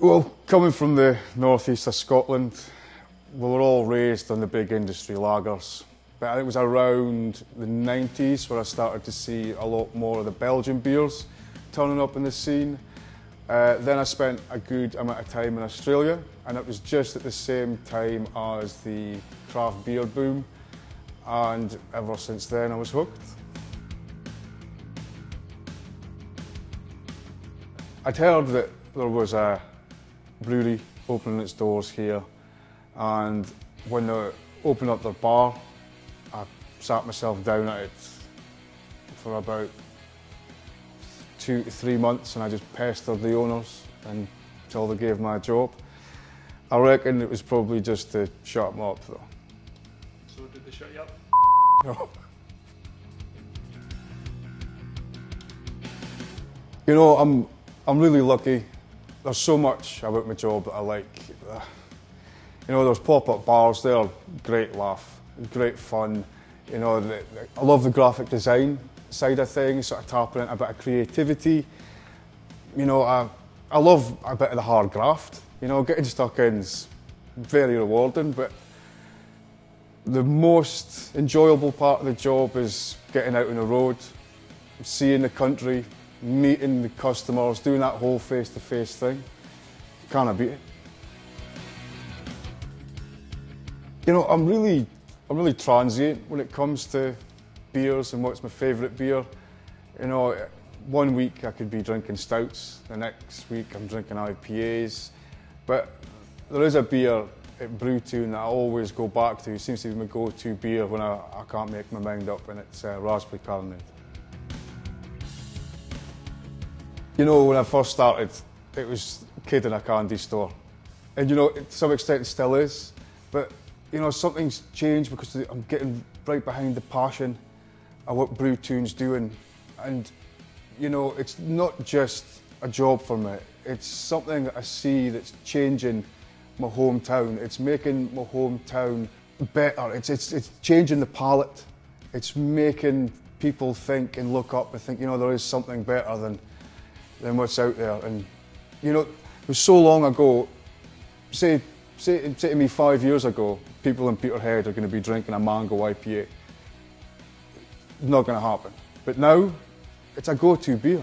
Well, coming from the northeast of Scotland, we were all raised on the big industry lagers. But I think it was around the 90s where I started to see a lot more of the Belgian beers turning up in the scene. Then I spent a good amount of time in Australia, and it was just at the same time as the craft beer boom, and ever since then I was hooked. I'd heard that there was a brewery opening its doors here, and when they opened up their bar, I sat myself down at it for about 2 to 3 months, and I just pestered the owners until they gave me a job. I reckon it was probably just to shut them up though. So did they shut you up? No. You know, I'm really lucky. There's so much about my job that I like. You know, there's pop-up bars, they're great laugh, great fun. You know, I love the graphic design side of things, sort of tapping into a bit of creativity. You know, I love a bit of the hard graft. You know, getting stuck in's very rewarding, but the most enjoyable part of the job is getting out on the road, seeing the country, meeting the customers, doing that whole face-to-face thing. Can't beat it. You know, I'm really transient when it comes to beers and what's my favourite beer. You know, one week I could be drinking stouts, the next week I'm drinking IPAs, but there is a beer at Brew Toon that I always go back to. It seems to be my go-to beer when I can't make my mind up, and it's raspberry caramel. You know, when I first started, it was a kid in a candy store. And you know, to some extent it still is, but you know, something's changed because I'm getting right behind the passion of what Brew Toon's doing. And you know, it's not just a job for me, it's something that I see that's changing my hometown. It's making my hometown better. It's changing the palate. It's making people think and look up and think, you know, there is something better than what's out there. And you know, it was so long ago, say to me 5 years ago, people in Peterheid are going to be drinking a mango IPA. Not going to happen. But now, it's a go-to beer.